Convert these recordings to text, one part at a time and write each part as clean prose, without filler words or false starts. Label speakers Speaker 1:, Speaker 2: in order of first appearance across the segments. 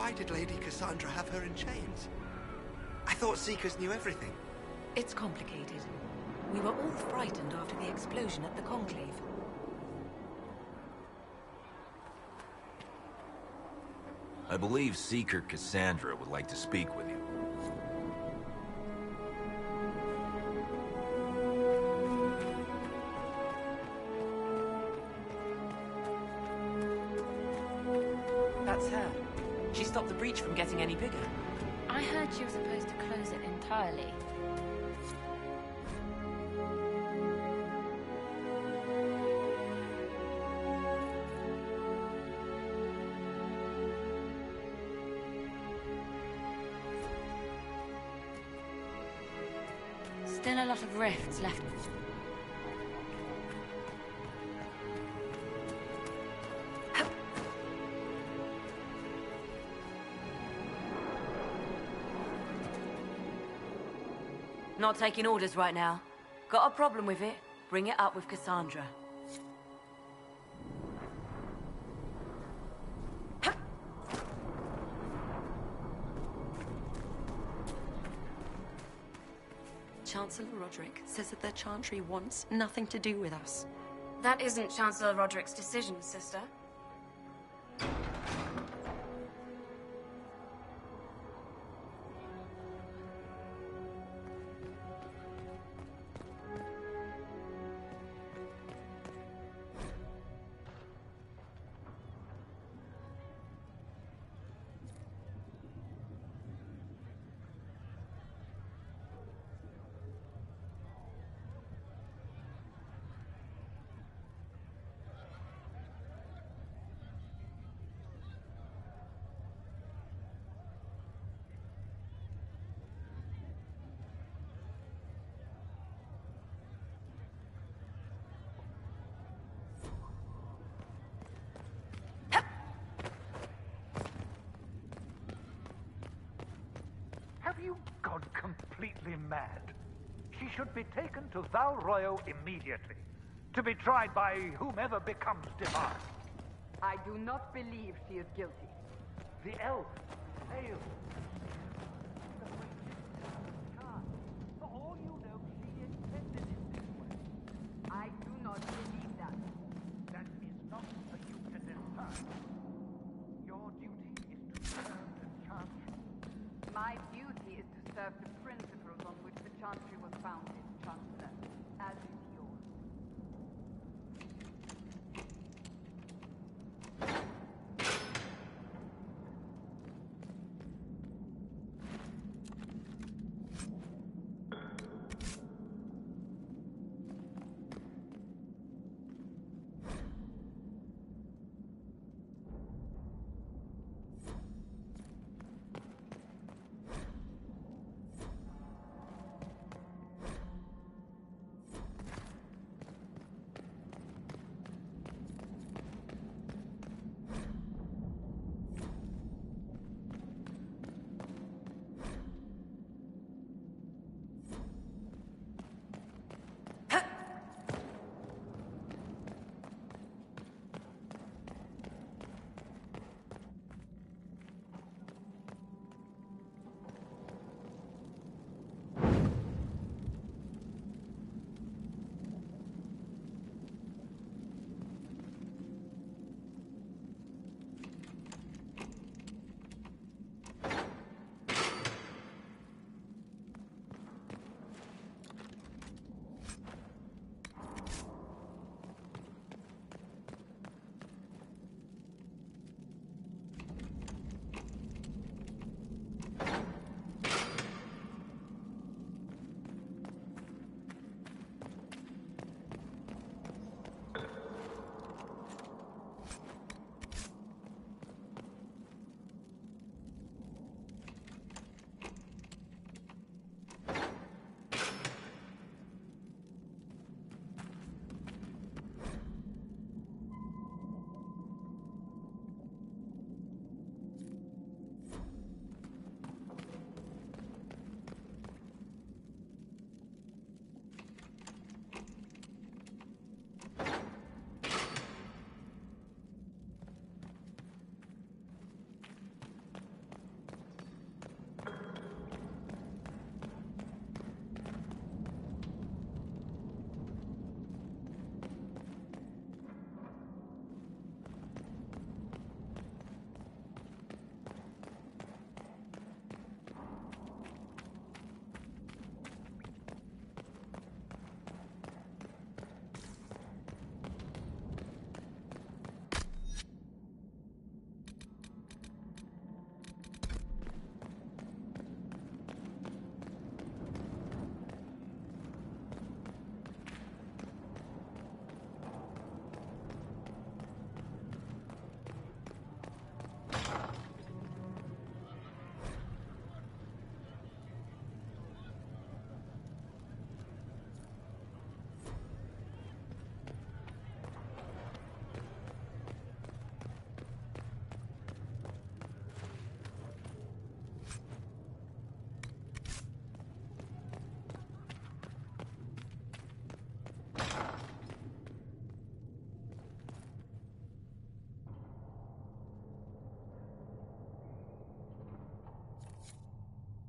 Speaker 1: why did Lady Cassandra have her in chains? I thought Seekers knew everything.
Speaker 2: It's complicated. We were all frightened after the explosion at the Conclave.
Speaker 3: I believe Seeker Cassandra would like to speak with you.
Speaker 2: That's her. She stopped the breach from getting any bigger.
Speaker 4: I heard she was supposed to close it entirely. Still a lot of rifts left.
Speaker 5: Not taking orders right now. Got a problem with it? Bring it up with Cassandra.
Speaker 6: Chancellor Roderick says that the Chantry wants nothing to do with us.
Speaker 4: That isn't Chancellor Roderick's decision, sister.
Speaker 7: Have you gone completely mad? She should be taken to Val Royo immediately, to be tried by whomever becomes Divine.
Speaker 8: I do not believe she is guilty.
Speaker 7: The elf failed. For all you know, she intended it this way.
Speaker 8: I do not believe that.
Speaker 7: That is not for you to decide. Your duty is to serve the Chantry.
Speaker 8: My duty is to serve the principles on which the Chantry was founded, Chancellor, as is yours.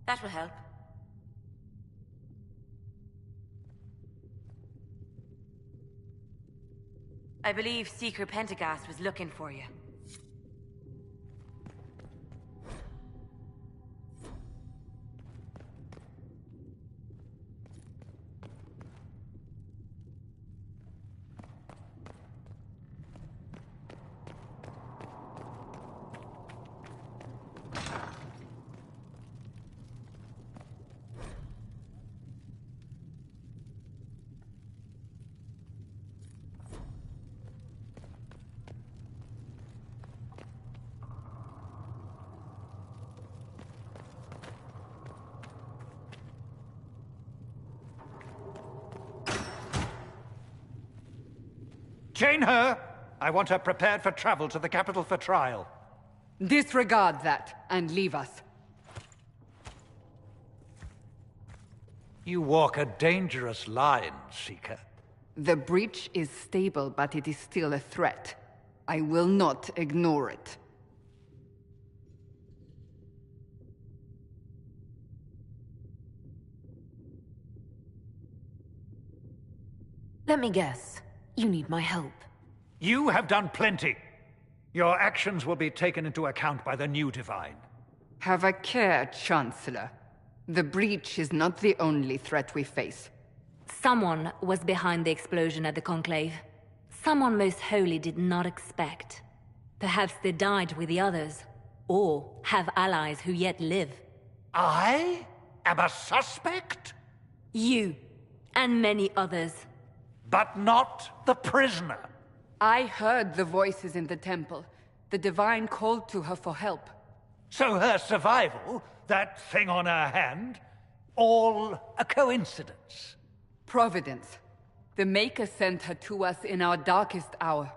Speaker 5: That will help. I believe Seeker Pentagast was looking for you.
Speaker 7: Chain her! I want her prepared for travel to the capital for trial.
Speaker 9: Disregard that, and leave us.
Speaker 7: You walk a dangerous line, Seeker.
Speaker 9: The breach is stable, but it is still a threat. I will not ignore it.
Speaker 2: Let me guess. You need my help.
Speaker 7: You have done plenty. Your actions will be taken into account by the new Divine.
Speaker 9: Have a care, Chancellor. The breach is not the only threat we face.
Speaker 2: Someone was behind the explosion at the Conclave. Someone Most Holy did not expect. Perhaps they died with the others, or have allies who yet live.
Speaker 7: I am a suspect?
Speaker 2: You, and many others.
Speaker 7: But not the prisoner.
Speaker 9: I heard the voices in the temple. The Divine called to her for help.
Speaker 7: So her survival, that thing on her hand, all a coincidence?
Speaker 9: Providence. The Maker sent her to us in our darkest hour.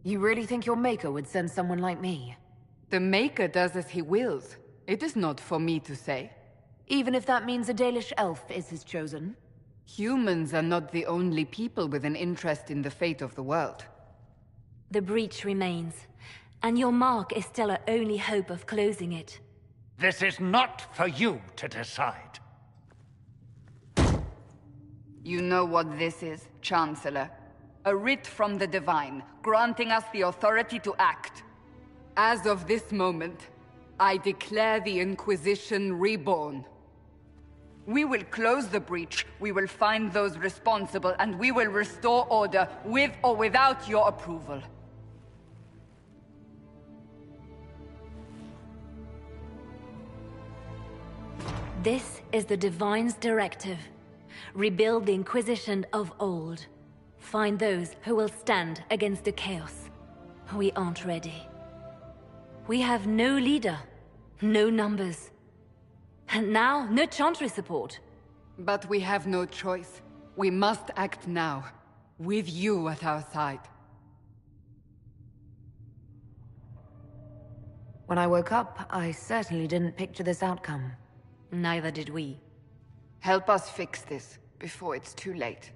Speaker 2: You really think your Maker would send someone like me?
Speaker 9: The Maker does as he wills. It is not for me to say.
Speaker 2: Even if that means a Dalish elf is his chosen?
Speaker 9: Humans are not the only people with an interest in the fate of the world.
Speaker 2: The breach remains, and your mark is still our only hope of closing it.
Speaker 7: This is not for you to decide.
Speaker 9: You know what this is, Chancellor? A writ from the Divine, granting us the authority to act. As of this moment, I declare the Inquisition reborn. We will close the breach, we will find those responsible, and we will restore order, with or without your approval.
Speaker 2: This is the Divine's directive. Rebuild the Inquisition of old. Find those who will stand against the chaos. We aren't ready. We have no leader, no numbers. And now, no Chantry support.
Speaker 9: But we have no choice. We must act now, with you at our side.
Speaker 2: When I woke up, I certainly didn't picture this outcome. Neither did we.
Speaker 9: Help us fix this, before it's too late.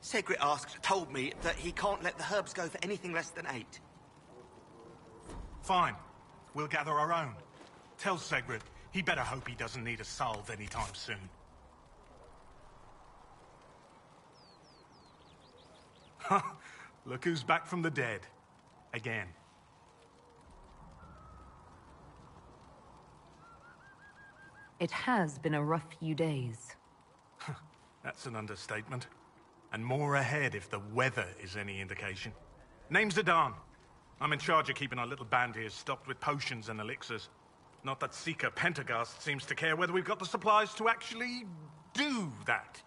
Speaker 1: Segrit told me that he can't let the herbs go for anything less than 8.
Speaker 10: Fine. We'll gather our own. Tell Segrit he better hope he doesn't need a salve anytime soon. Look who's back from the dead. Again.
Speaker 11: It has been a rough few days.
Speaker 10: That's an understatement. And more ahead if the weather is any indication. Name's Zidane. I'm in charge of keeping our little band here stocked with potions and elixirs. Not that Seeker Pentagast seems to care whether we've got the supplies to actually do that.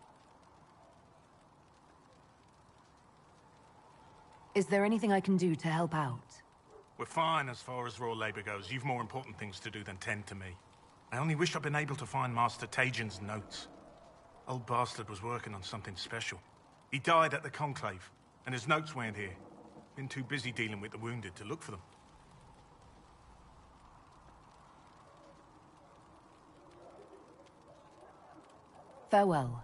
Speaker 11: Is there anything I can do to help out?
Speaker 10: We're fine as far as raw labor goes. You've more important things to do than tend to me. I only wish I'd been able to find Master Tajin's notes. Old bastard was working on something special. He died at the Conclave, and his notes weren't here. Been too busy dealing with the wounded to look for them.
Speaker 11: Farewell.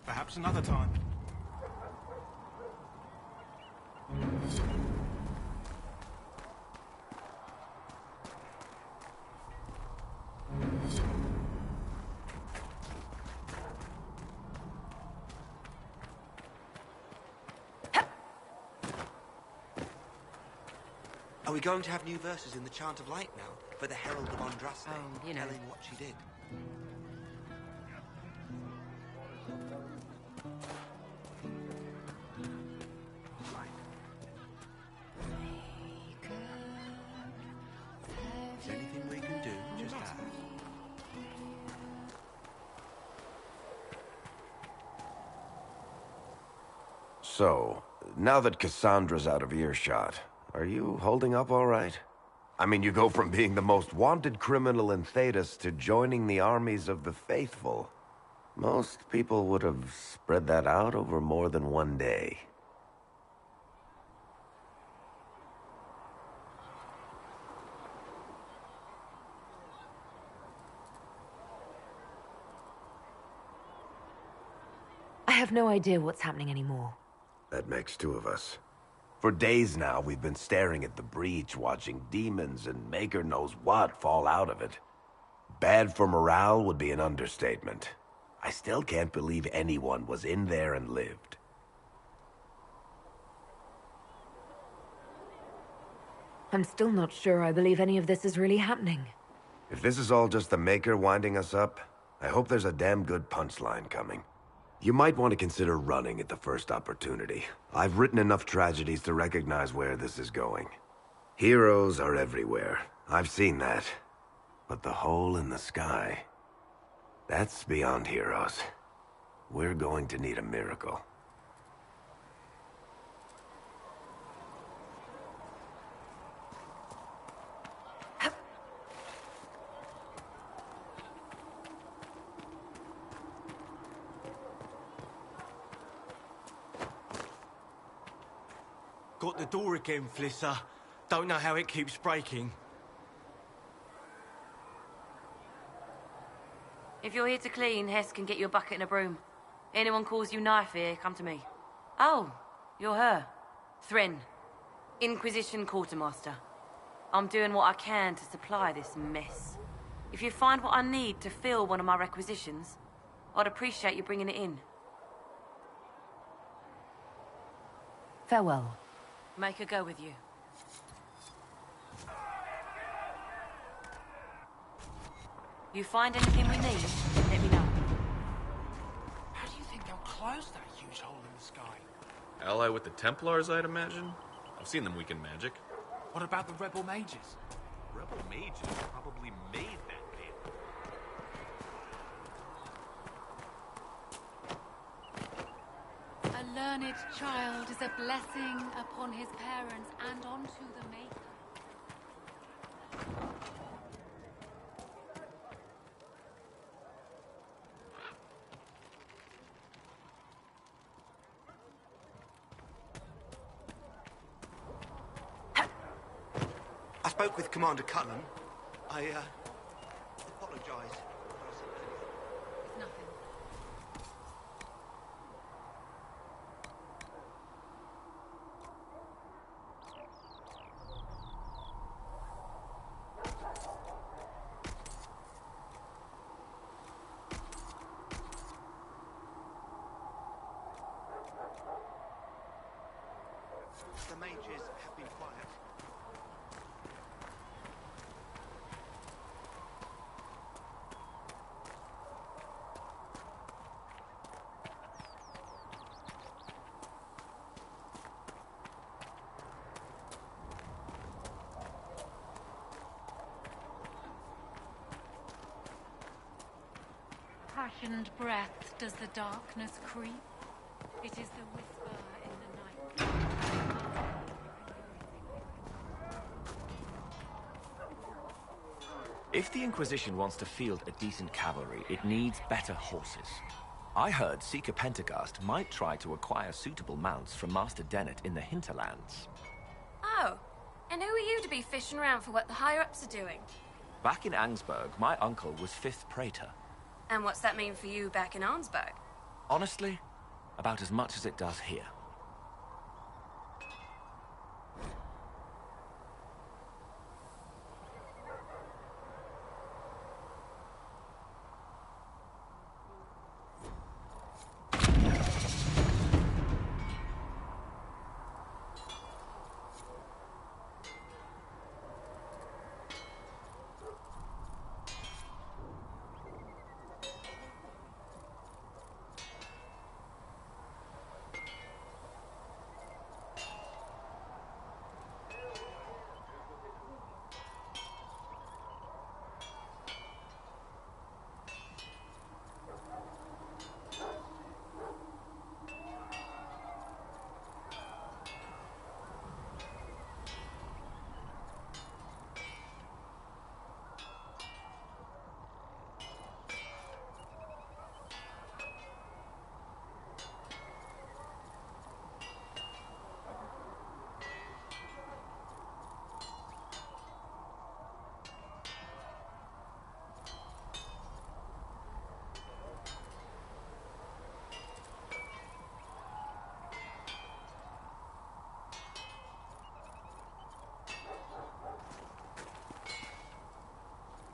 Speaker 10: Perhaps another time.
Speaker 1: Are we going to have new verses in the Chant of Light now for the Herald of Andraste?
Speaker 6: Oh, you know.
Speaker 1: Telling what she did. Is there anything we can do? Just ask.
Speaker 12: So, now that Cassandra's out of earshot, are you holding up all right? I mean, you go from being the most wanted criminal in Thedas to joining the armies of the faithful. Most people would have spread that out over more than one day.
Speaker 11: I have no idea what's happening anymore.
Speaker 12: That makes two of us. For days now, we've been staring at the breach, watching demons and maker knows what fall out of it. Bad for morale would be an understatement. I still can't believe anyone was in there and lived.
Speaker 11: I'm still not sure I believe any of this is really happening.
Speaker 12: If this is all just the Maker winding us up, I hope there's a damn good punchline coming. You might want to consider running at the first opportunity. I've written enough tragedies to recognize where this is going. Heroes are everywhere. I've seen that. But the hole in the sky... that's beyond heroes. We're going to need a miracle.
Speaker 13: Got the door again, Flisser. Don't know how it keeps breaking.
Speaker 5: If you're here to clean, Hess can get you a bucket and a broom. Anyone calls you knife here, come to me. Oh, you're her. Thren. Inquisition Quartermaster. I'm doing what I can to supply this mess. If you find what I need to fill one of my requisitions, I'd appreciate you bringing it in.
Speaker 11: Farewell.
Speaker 5: Make her go with you. You find anything we need, let me know.
Speaker 14: How do you think they'll close that huge hole in the sky?
Speaker 15: Ally with the Templars, I'd imagine? I've seen them weaken magic.
Speaker 14: What about the rebel mages?
Speaker 3: Rebel mages probably made that pit.
Speaker 16: A learned child is a blessing upon his parents and onto the Maker.
Speaker 1: I spoke with Commander Cullen. I apologize.
Speaker 16: It's nothing.
Speaker 1: The mages have been quiet.
Speaker 16: Passioned breath does the darkness creep. It is the whisper in the night.
Speaker 17: If the Inquisition wants to field a decent cavalry, it needs better horses. I heard Seeker Pentagast might try to acquire suitable mounts from Master Dennett in the hinterlands.
Speaker 4: Oh, and who are you to be fishing around for what the higher-ups are doing?
Speaker 17: Back in Angsburg, my uncle was 5th Praetor.
Speaker 4: And what's that mean for you back in Arnsberg?
Speaker 17: Honestly, about as much as it does here.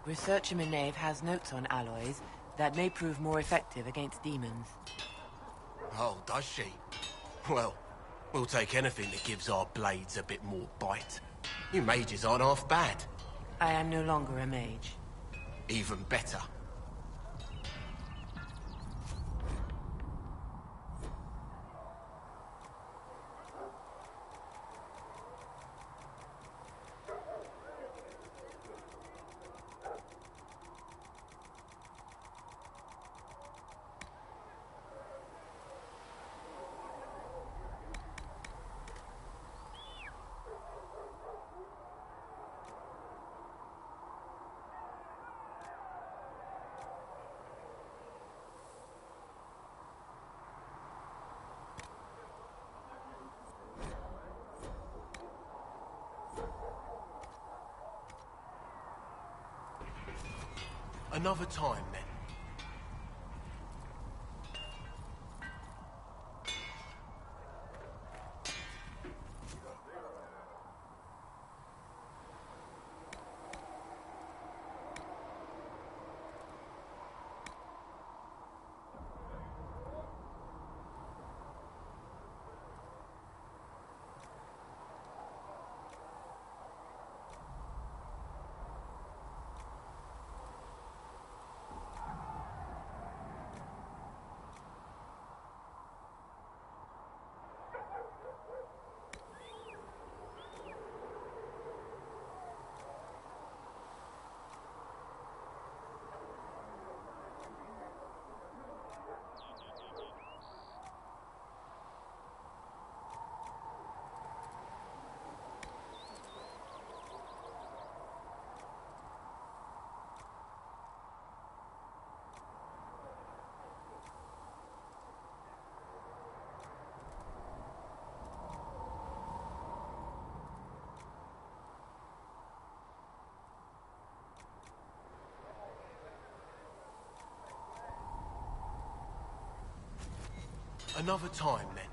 Speaker 5: Research in Menave has notes on alloys that may prove more effective against demons.
Speaker 13: Oh, does she? Well, we'll take anything that gives our blades a bit more bite. You mages aren't half bad.
Speaker 5: I am no longer a mage.
Speaker 13: Even better. Another time, then. Another time, then.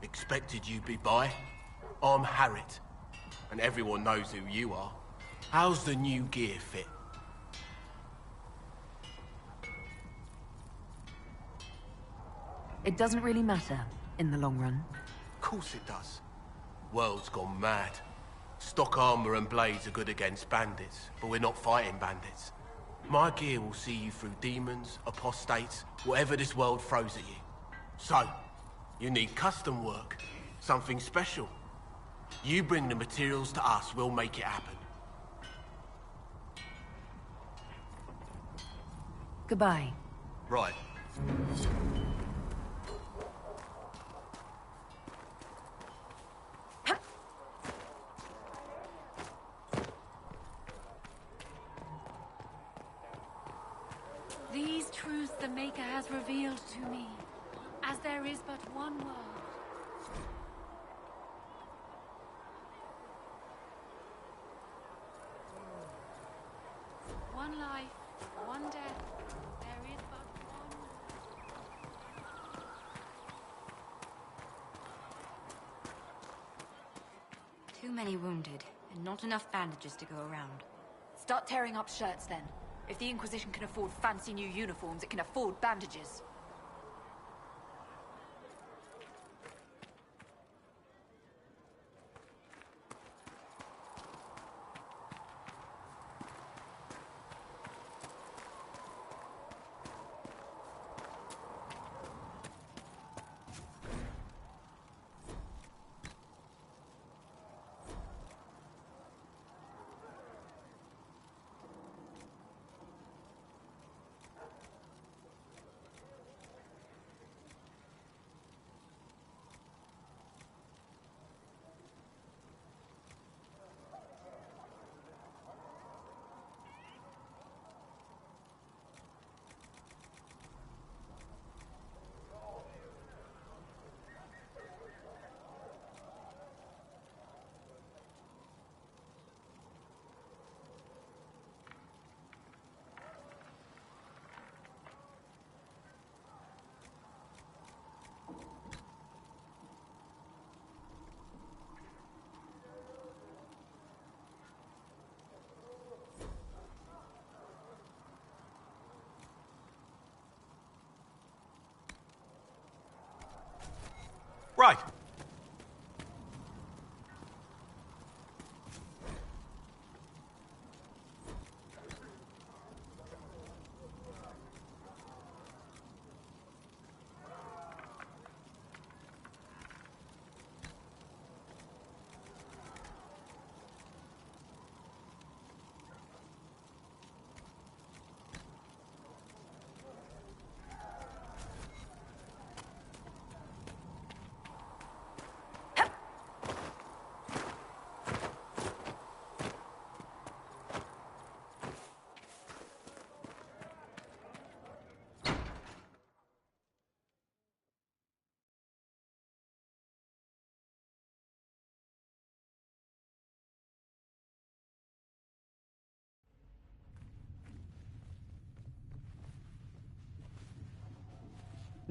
Speaker 13: Expected you'd be by. I'm Harriet, and everyone knows who you are. How's the new gear fit?
Speaker 11: It doesn't really matter, in the long run.
Speaker 13: Of course it does. World's gone mad. Stock armor and blades are good against bandits, but we're not fighting bandits. My gear will see you through demons, apostates, whatever this world throws at you. So, you need custom work, something special. You bring the materials to us, we'll make it happen.
Speaker 11: Goodbye.
Speaker 3: Right.
Speaker 16: These truths the Maker has revealed to me, as there is but one world. One life, one death, there is but one.
Speaker 18: Too many wounded, and not enough bandages to go around.
Speaker 11: Start tearing up shirts then. If the Inquisition can afford fancy new uniforms, it can afford bandages.
Speaker 10: Right.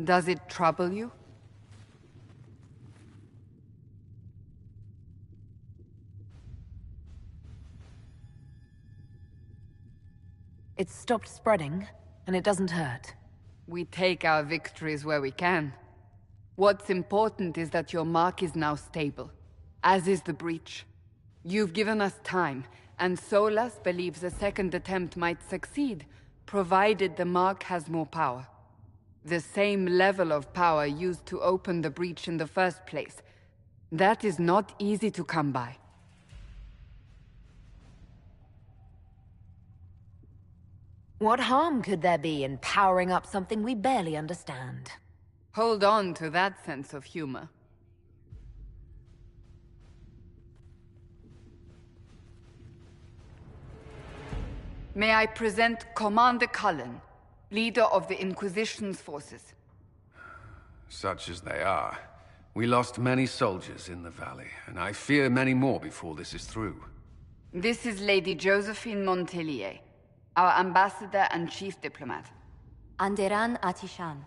Speaker 9: Does it trouble you?
Speaker 11: It's stopped spreading, and it doesn't hurt.
Speaker 9: We take our victories where we can. What's important is that your mark is now stable, as is the breach. You've given us time, and Solas believes a second attempt might succeed, provided the mark has more power. The same level of power used to open the breach in the first place. That is not easy to come by.
Speaker 11: What harm could there be in powering up something we barely understand?
Speaker 9: Hold on to that sense of humor. May I present Commander Cullen, leader of the Inquisition's forces.
Speaker 19: Such as they are. We lost many soldiers in the valley, and I fear many more before this is through.
Speaker 9: This is Lady Josephine Montelier, our ambassador and chief diplomat.
Speaker 18: Anderan Atishan,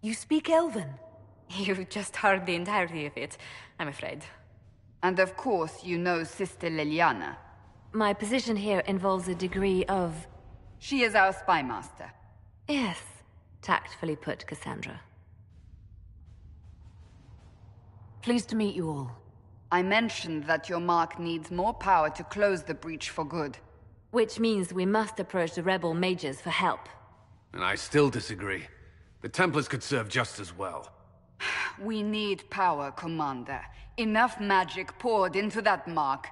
Speaker 2: You speak Elven?
Speaker 6: You just heard the entirety of it, I'm afraid.
Speaker 9: And of course, you know Sister Liliana.
Speaker 2: My position here involves a degree of...
Speaker 9: She is our spy master.
Speaker 2: Yes, tactfully put, Cassandra. Pleased to meet you all.
Speaker 9: I mentioned that your mark needs more power to close the breach for good.
Speaker 2: Which means we must approach the rebel mages for help.
Speaker 19: And I still disagree. The Templars could serve just as well.
Speaker 9: We need power, Commander. Enough magic poured into that mark.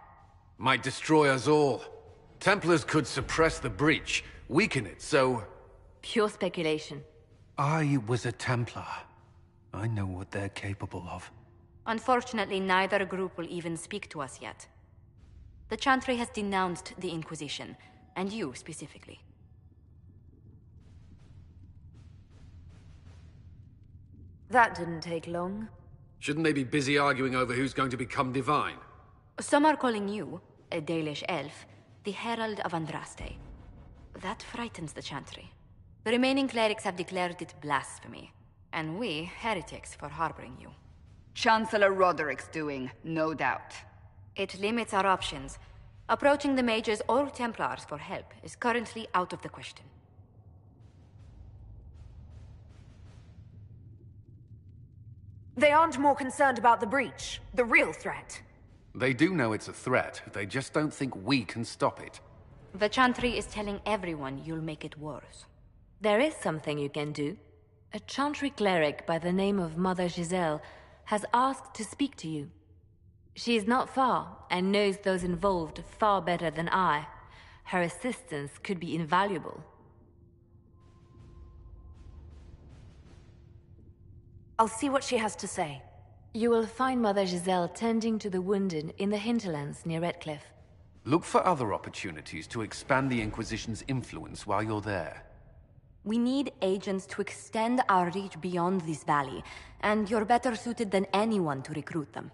Speaker 19: Might destroy us all. Templars could suppress the breach, weaken it, so...
Speaker 2: Pure speculation.
Speaker 19: I was a Templar. I know what they're capable of.
Speaker 18: Unfortunately, neither group will even speak to us yet. The Chantry has denounced the Inquisition, and you specifically.
Speaker 2: That didn't take long.
Speaker 19: Shouldn't they be busy arguing over who's going to become divine?
Speaker 18: Some are calling you, a Dalish elf, the Herald of Andraste. That frightens the Chantry. The remaining clerics have declared it blasphemy, and we, heretics, for harboring you.
Speaker 9: Chancellor Roderick's doing, no doubt.
Speaker 18: It limits our options. Approaching the mages or Templars for help is currently out of the question.
Speaker 11: They aren't more concerned about the breach, the real threat.
Speaker 19: They do know it's a threat, they just don't think we can stop it.
Speaker 18: The Chantry is telling everyone you'll make it worse.
Speaker 2: There is something you can do. A Chantry cleric by the name of Mother Giselle has asked to speak to you. She is not far, and knows those involved far better than I. Her assistance could be invaluable.
Speaker 11: I'll see what she has to say.
Speaker 2: You will find Mother Giselle tending to the wounded in the hinterlands near Redcliffe.
Speaker 19: Look for other opportunities to expand the Inquisition's influence while you're there.
Speaker 18: We need agents to extend our reach beyond this valley, and you're better suited than anyone to recruit them.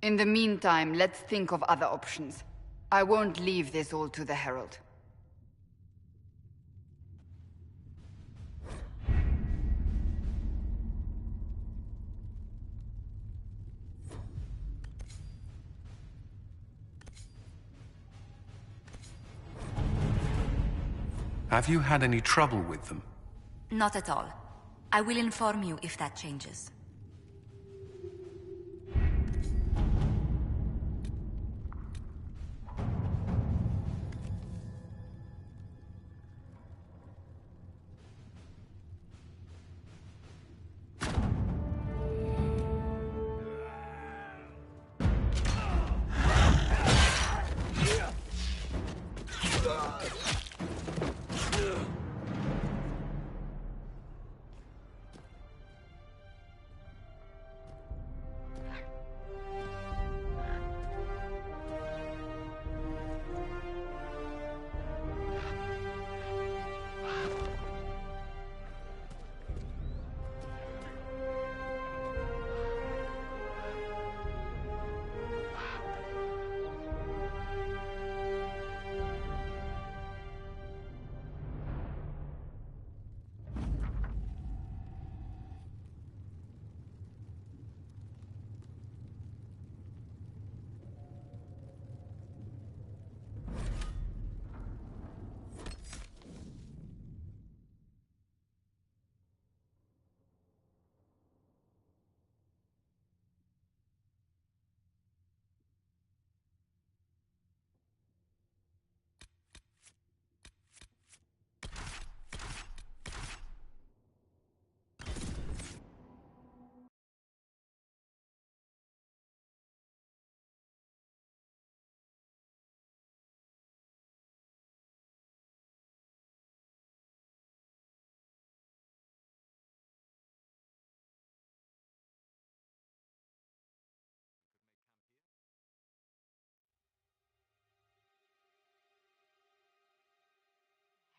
Speaker 9: In the meantime, let's think of other options. I won't leave this all to the Herald.
Speaker 19: Have you had any trouble with them?
Speaker 18: Not at all. I will inform you if that changes.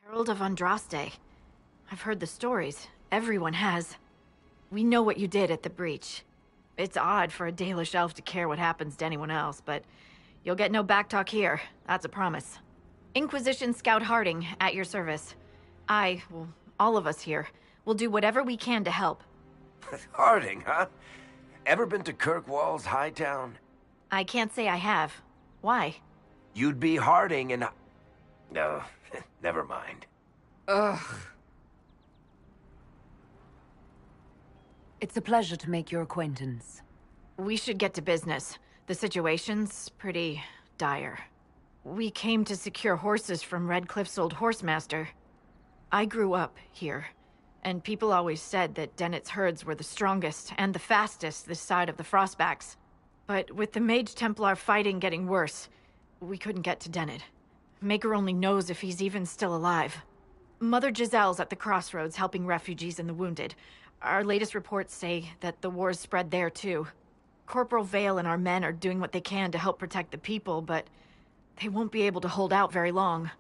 Speaker 11: Herald of Andraste. I've heard the stories. Everyone has. We know what you did at the breach. It's odd for a Dalish elf to care what happens to anyone else, but you'll get no backtalk here. That's a promise. Inquisition Scout Harding, at your service. All of us here, will do whatever we can to help.
Speaker 12: Harding, huh? Ever been to Kirkwall's Hightown?
Speaker 11: I can't say I have. Why?
Speaker 12: You'd be Harding and... No, never mind.
Speaker 9: Ugh.
Speaker 2: It's a pleasure to make your acquaintance.
Speaker 11: We should get to business. The situation's pretty dire. We came to secure horses from Redcliffe's old horsemaster. I grew up here, and people always said that Dennett's herds were the strongest and the fastest this side of the Frostbacks. But with the Mage Templar fighting getting worse, we couldn't get to Dennett. Maker only knows if he's even still alive. Mother Giselle's at the crossroads helping refugees and the wounded. Our latest reports say that the war's spread there too. Corporal Vale and our men are doing what they can to help protect the people, but they won't be able to hold out very long.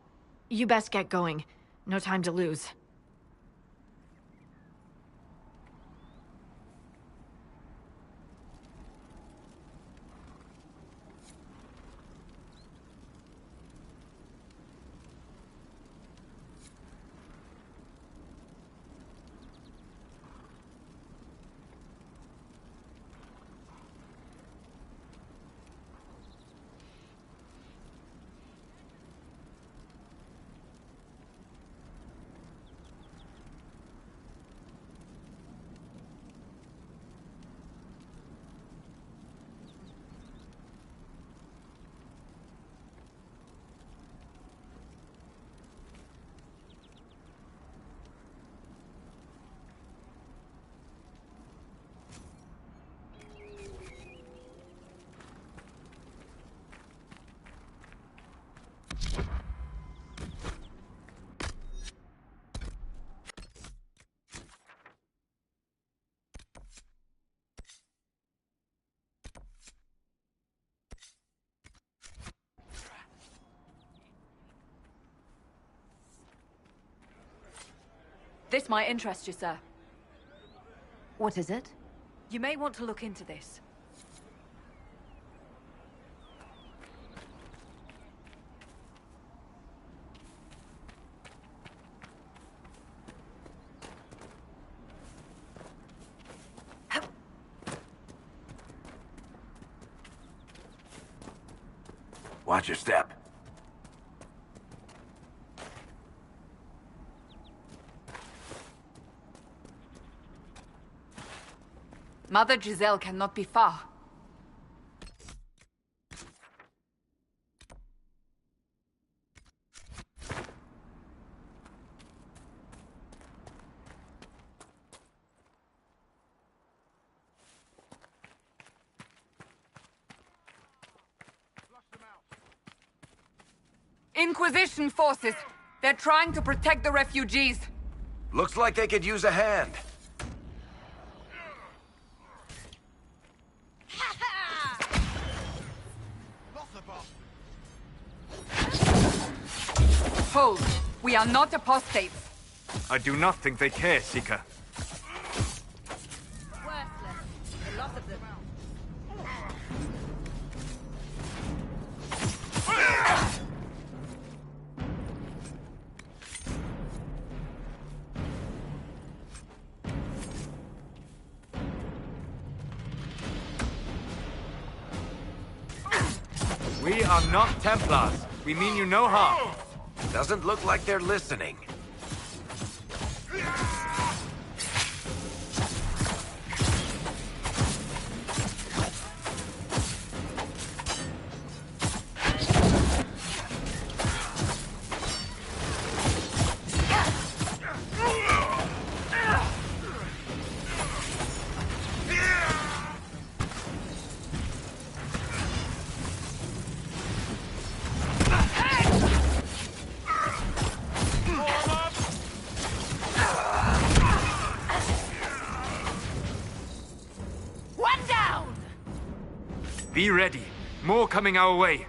Speaker 11: You best get going. No time to lose.
Speaker 20: This might interest you, sir.
Speaker 2: What is it?
Speaker 20: You may want to look into this.
Speaker 12: Watch your step.
Speaker 9: Mother Giselle cannot be far. Inquisition forces! They're trying to protect the refugees!
Speaker 12: Looks like they could use a hand.
Speaker 9: Hold! We are not apostates!
Speaker 21: I do not think they care, Seeker. We are not Templars. We mean you no harm.
Speaker 12: Doesn't look like they're listening.
Speaker 21: Be ready. More coming our way.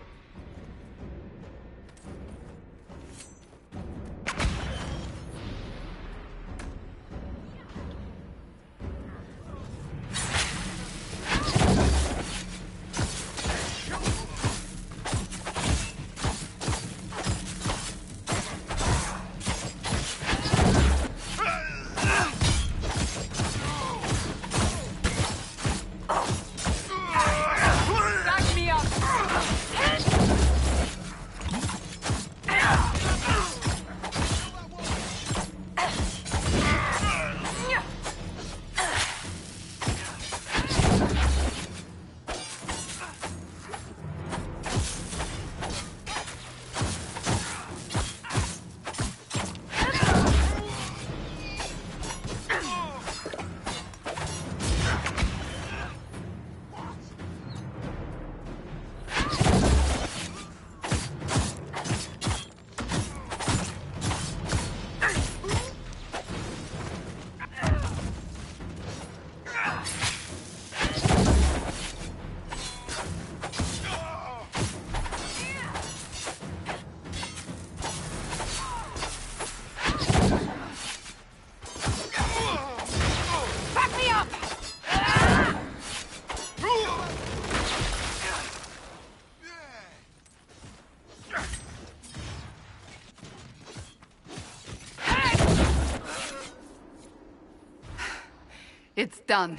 Speaker 9: It's done.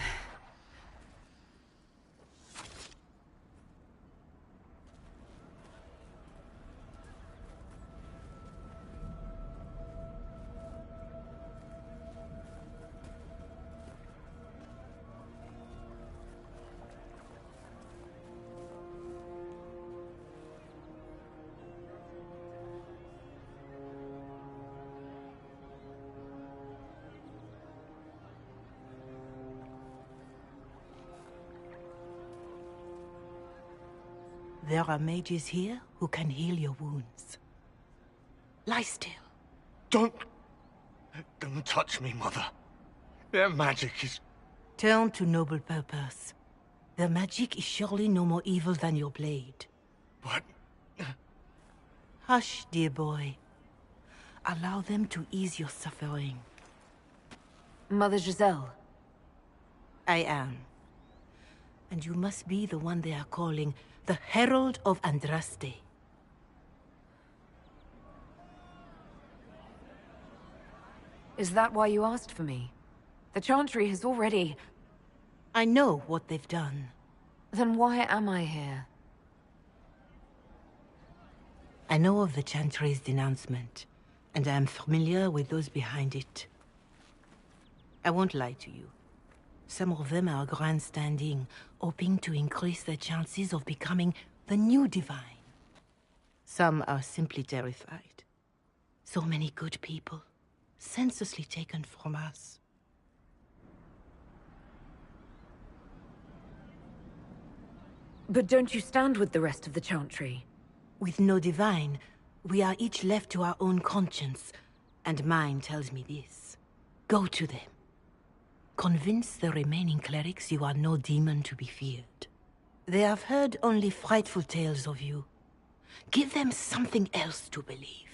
Speaker 8: There are mages here who can heal your wounds. Lie still.
Speaker 22: Don't touch me, Mother. Their magic is...
Speaker 8: Turn to noble purpose. Their magic is surely no more evil than your blade.
Speaker 22: But...
Speaker 8: Hush, dear boy. Allow them to ease your suffering.
Speaker 11: Mother Giselle.
Speaker 8: I am. And you must be the one they are calling the Herald of Andraste.
Speaker 11: Is that why you asked for me? The Chantry has already...
Speaker 8: I know what they've done.
Speaker 11: Then why am I here?
Speaker 8: I know of the Chantry's denouncement, and I am familiar with those behind it. I won't lie to you. Some of them are grandstanding, hoping to increase their chances of becoming the new divine. Some are simply terrified. So many good people, senselessly taken from us.
Speaker 11: But don't you stand with the rest of the Chantry?
Speaker 8: With no divine, we are each left to our own conscience, and mine tells me this. Go to them. Convince the remaining clerics you are no demon to be feared. They have heard only frightful tales of you. Give them something else to believe.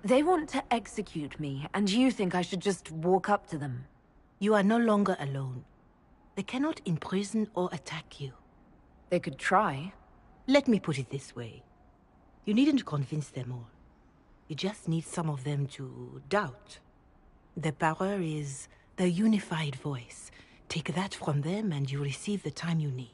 Speaker 11: They want to execute me, and you think I should just walk up to them?
Speaker 8: You are no longer alone. They cannot imprison or attack you.
Speaker 11: They could try.
Speaker 8: Let me put it this way. You needn't convince them all. You just need some of them to doubt. Their power is their unified voice. Take that from them and you receive the time you need.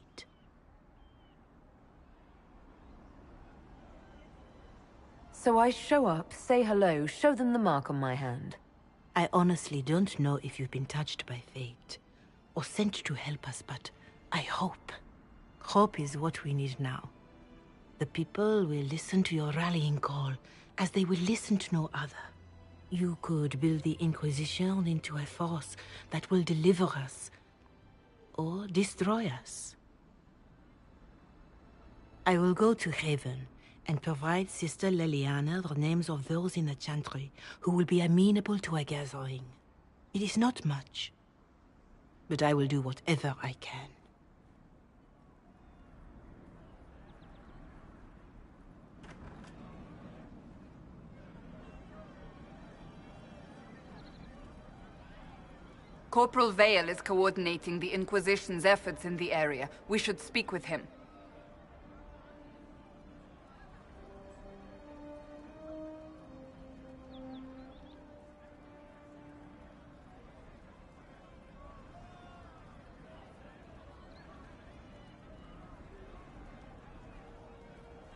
Speaker 11: So I show up, say hello, show them the mark on my hand.
Speaker 8: I honestly don't know if you've been touched by fate, or sent to help us, but I hope. Hope is what we need now. The people will listen to your rallying call, as they will listen to no other. You could build the Inquisition into a force that will deliver us, or destroy us. I will go to Haven, and provide Sister Leliana the names of those in the Chantry who will be amenable to a gathering. It is not much, but I will do whatever I can.
Speaker 9: Corporal Vale is coordinating the Inquisition's efforts in the area. We should speak with him.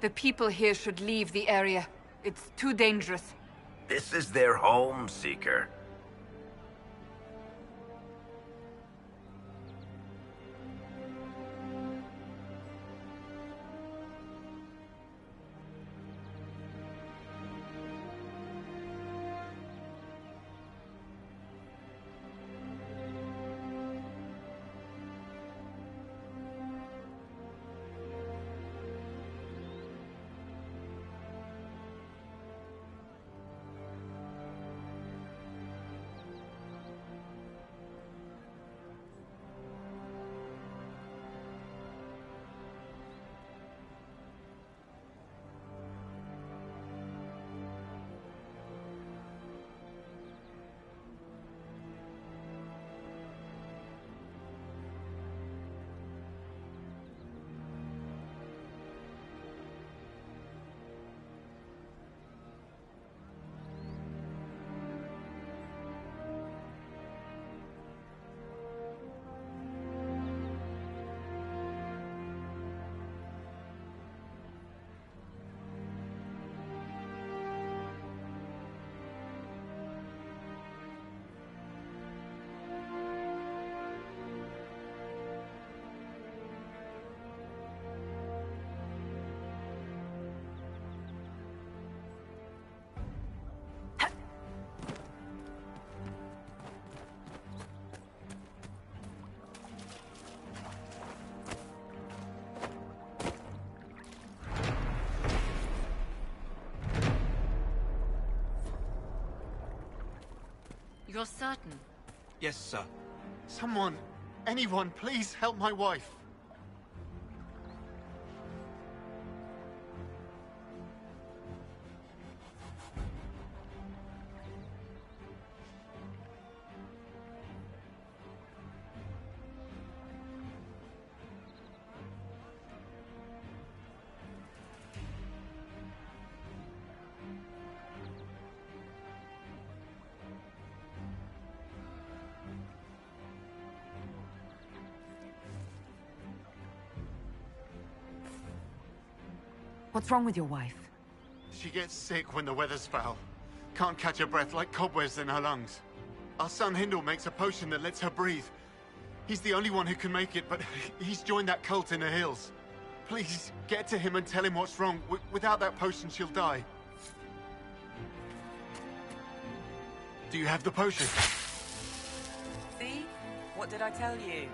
Speaker 9: The people here should leave the area. It's too dangerous.
Speaker 12: This is their home, Seeker.
Speaker 6: You're certain?
Speaker 1: Yes, sir.
Speaker 22: Someone, anyone, please help my wife.
Speaker 6: What's wrong with your wife?
Speaker 22: She gets sick when the weather's foul. Can't catch her breath, like cobwebs in her lungs. Our son Hindle makes a potion that lets her breathe. He's the only one who can make it, but he's joined that cult in the hills. Please, get to him and tell him what's wrong. Without that potion, she'll die. Do you have the potion?
Speaker 5: See? What did I tell you?